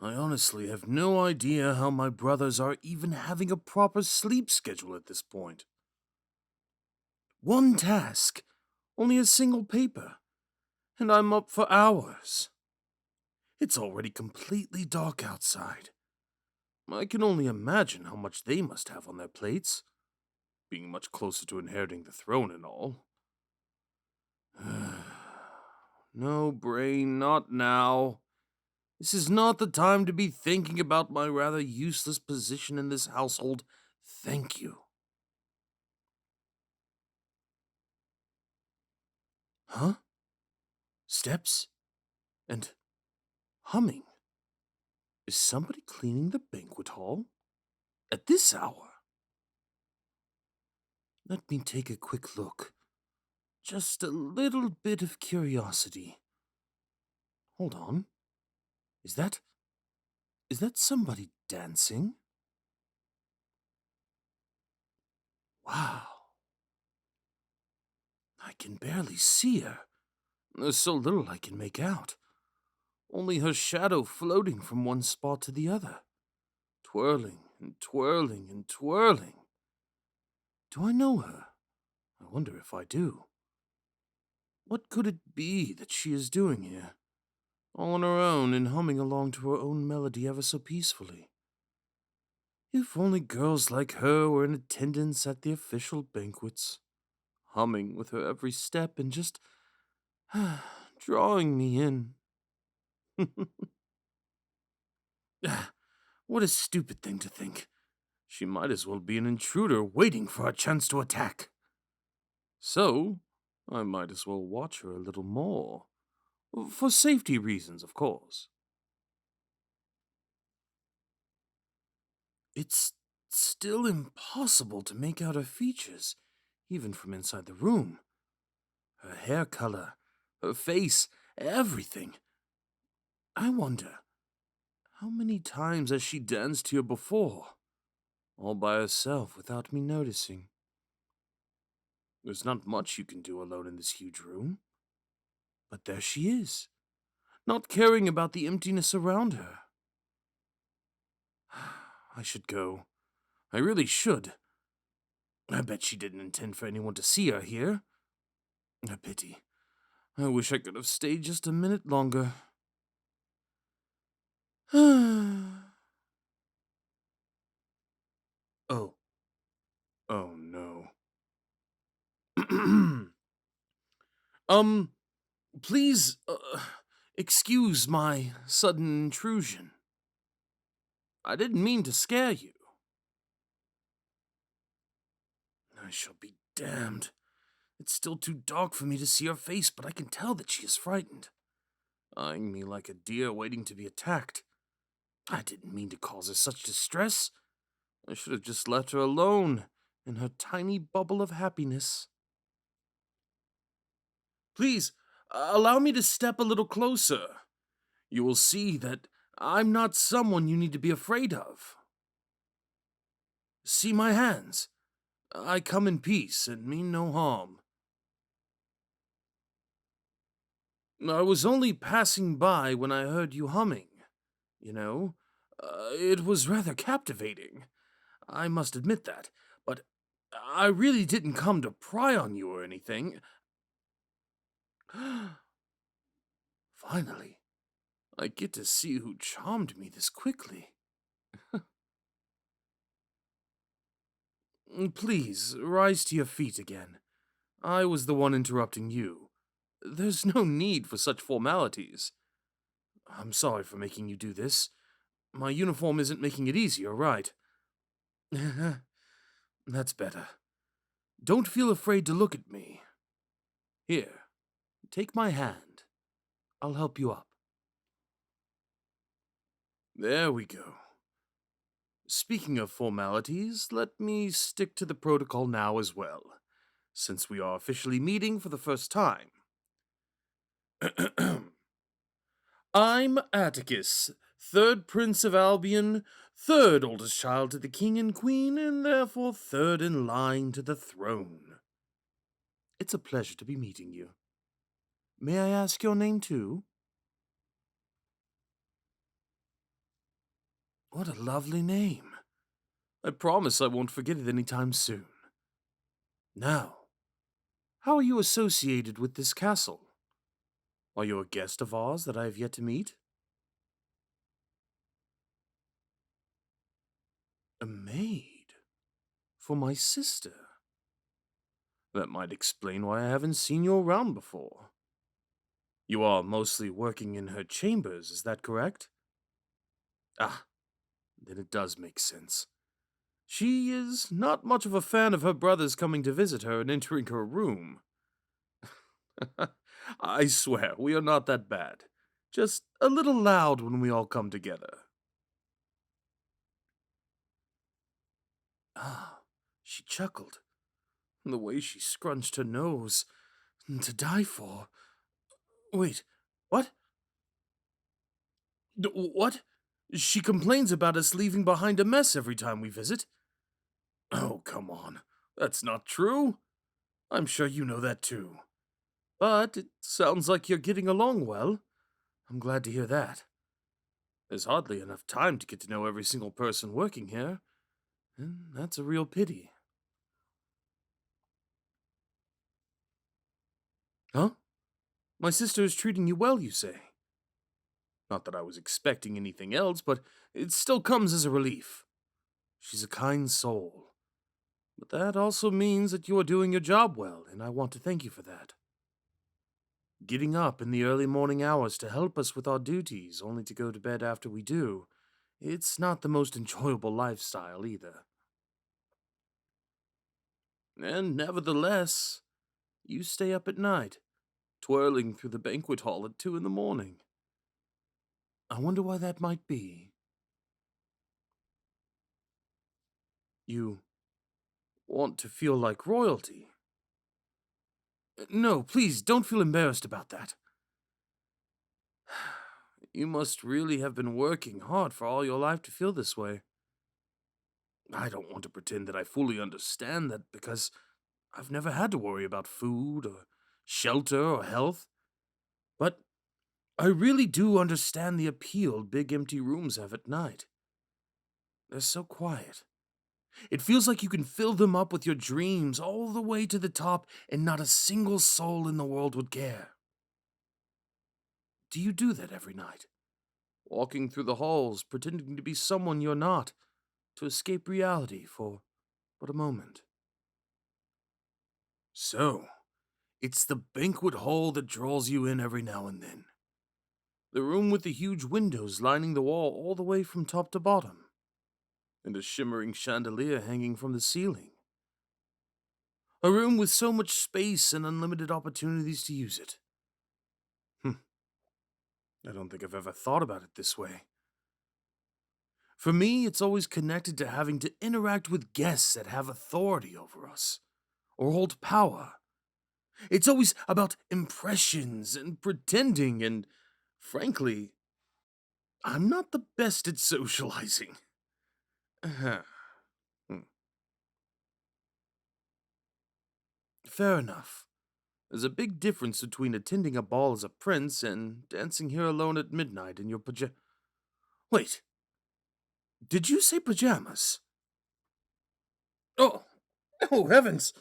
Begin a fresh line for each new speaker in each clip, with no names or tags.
I honestly have no idea how my brothers are even having a proper sleep schedule at this point. One task, only a single paper, and I'm up for hours. It's already completely dark outside. I can only imagine how much they must have on their plates, being much closer to inheriting the throne and all. No, brain, not now. This is not the time to be thinking about my rather useless position in this household. Thank you. Huh? Steps? And humming? Is somebody cleaning the banquet hall? At this hour? Let me take a quick look. Just a little bit of curiosity. Hold on. Is that somebody dancing? Wow. I can barely see her. There's so little I can make out. Only her shadow floating from one spot to the other. Twirling and twirling and twirling. Do I know her? I wonder if I do. What could it be that she is doing here? All on her own and humming along to her own melody ever so peacefully. If only girls like her were in attendance at the official banquets, humming with her every step and just drawing me in. What a stupid thing to think. She might as well be an intruder waiting for a chance to attack. So, I might as well watch her a little more. For safety reasons, of course. It's still impossible to make out her features, even from inside the room. Her hair color, her face, everything. I wonder, how many times has she danced here before? All by herself without me noticing. There's not much you can do alone in this huge room. But there she is, not caring about the emptiness around her. I should go. I really should. I bet she didn't intend for anyone to see her here. A pity. I wish I could have stayed just a minute longer. Oh. Oh no. um, please, excuse my sudden intrusion. I didn't mean to scare you. I shall be damned. It's still too dark for me to see her face, but I can tell that she is frightened, eyeing me like a deer waiting to be attacked. I didn't mean to cause her such distress. I should have just left her alone in her tiny bubble of happiness. Please, allow me to step a little closer. You will see that I'm not someone you need to be afraid of. See my hands. I come in peace and mean no harm. I was only passing by when I heard you humming. You know, it was rather captivating. I must admit that. But I really didn't come to pry on you or anything. Finally, I get to see who charmed me this quickly. Please, rise to your feet again. I was the one interrupting you. There's no need for such formalities. I'm sorry for making you do this. My uniform isn't making it easier, right? That's better. Don't feel afraid to look at me. Here, take my hand. I'll help you up. There we go. Speaking of formalities, let me stick to the protocol now as well, since we are officially meeting for the first time. I'm Atticus, third Prince of Albion, third oldest child to the King and Queen, and therefore third in line to the throne. It's a pleasure to be meeting you. May I ask your name too? What a lovely name. I promise I won't forget it anytime soon. Now, how are you associated with this castle? Are you a guest of ours that I have yet to meet? A maid? For my sister? That might explain why I haven't seen you around before. You are mostly working in her chambers, is that correct? Ah, then it does make sense. She is not much of a fan of her brothers coming to visit her and entering her room. I swear, we are not that bad. Just a little loud when we all come together. Ah, she chuckled. The way she scrunched her nose. To die for. Wait, what? What? She complains about us leaving behind a mess every time we visit. Oh, come on. That's not true. I'm sure you know that too. But it sounds like you're getting along well. I'm glad to hear that. There's hardly enough time to get to know every single person working here, and that's a real pity. Huh? My sister is treating you well, you say? Not that I was expecting anything else, but it still comes as a relief. She's a kind soul. But that also means that you are doing your job well, and I want to thank you for that. Getting up in the early morning hours to help us with our duties, only to go to bed after we do, it's not the most enjoyable lifestyle either. And nevertheless, you stay up at night, twirling through the banquet hall at 2 in the morning. I wonder why that might be. You want to feel like royalty. No, please, don't feel embarrassed about that. You must really have been working hard for all your life to feel this way. I don't want to pretend that I fully understand that because I've never had to worry about food or shelter or health. But I really do understand the appeal big empty rooms have at night. They're so quiet. It feels like you can fill them up with your dreams all the way to the top and not a single soul in the world would care. Do you do that every night? Walking through the halls, pretending to be someone you're not, to escape reality for but a moment. So, it's the banquet hall that draws you in every now and then. The room with the huge windows lining the wall all the way from top to bottom, and a shimmering chandelier hanging from the ceiling. A room with so much space and unlimited opportunities to use it. I don't think I've ever thought about it this way. For me, it's always connected to having to interact with guests that have authority over us, or hold power. It's always about impressions and pretending, and frankly, I'm not the best at socializing. Hmm. Fair enough. There's a big difference between attending a ball as a prince and dancing here alone at midnight in your pajamas. Wait, did you say pajamas? Oh, oh heavens!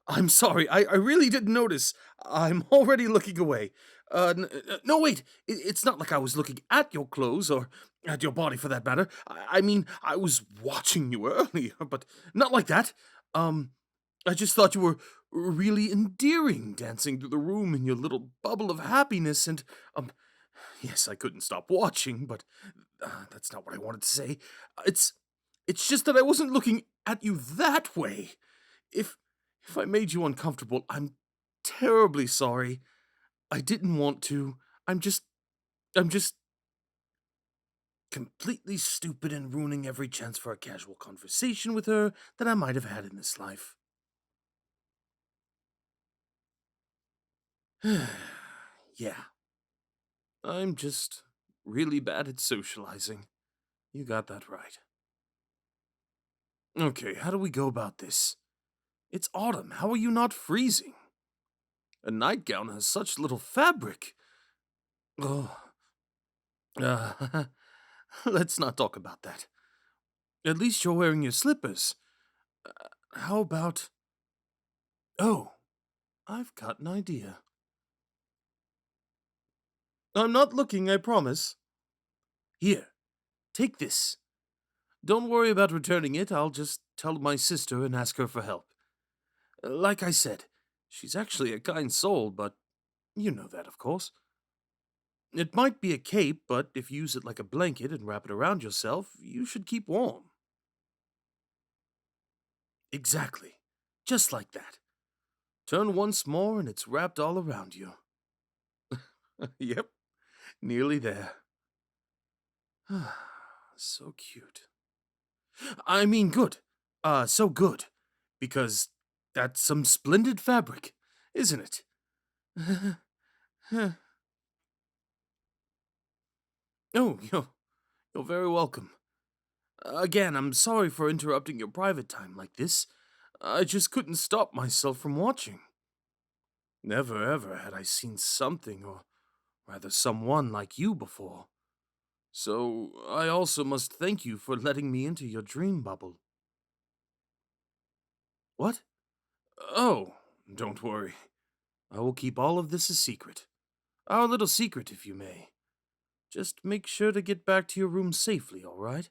I'm sorry, I really didn't notice. I'm already looking away. No, wait, it's not like I was looking at your clothes, or at your body for that matter. I mean, I was watching you earlier, but not like that. I just thought you were really endearing dancing through the room in your little bubble of happiness, and, yes, I couldn't stop watching, but that's not what I wanted to say. It's just that I wasn't looking at you that way. If if I made you uncomfortable, I'm terribly sorry. I didn't want to. I'm just completely stupid and ruining every chance for a casual conversation with her that I might have had in this life. Yeah, I'm just really bad at socializing. You got that right. Okay, how do we go about this? It's autumn. How are you not freezing? A nightgown has such little fabric. Oh, let's not talk about that. At least you're wearing your slippers. How about... Oh, I've got an idea. I'm not looking, I promise. Here, take this. Don't worry about returning it, I'll just tell my sister and ask her for help. Like I said, she's actually a kind soul, but you know that, of course. It might be a cape, but if you use it like a blanket and wrap it around yourself, you should keep warm. Exactly. Just like that. Turn once more and it's wrapped all around you. Yep, nearly there. So cute. I mean, good. So good. Because that's some splendid fabric, isn't it? Oh, you're very welcome. Again, I'm sorry for interrupting your private time like this. I just couldn't stop myself from watching. Never ever had I seen something, or rather someone like you before. So, I also must thank you for letting me into your dream bubble. What? Oh, don't worry. I will keep all of this a secret. Our little secret, if you may. Just make sure to get back to your room safely, all right?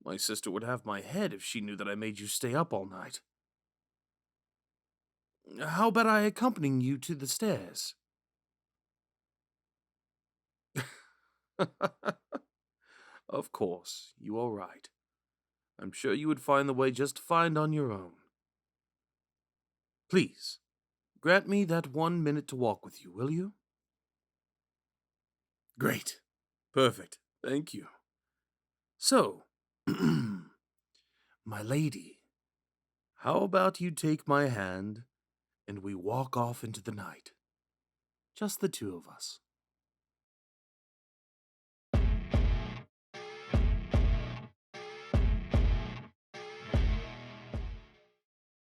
My sister would have my head if she knew that I made you stay up all night. How about I accompanying you to the stairs? Of course, you are right. I'm sure you would find the way just fine on your own. Please, grant me that 1 minute to walk with you, will you? Great. Perfect. Thank you. So, my lady, how about you take my hand and we walk off into the night? Just the two of us.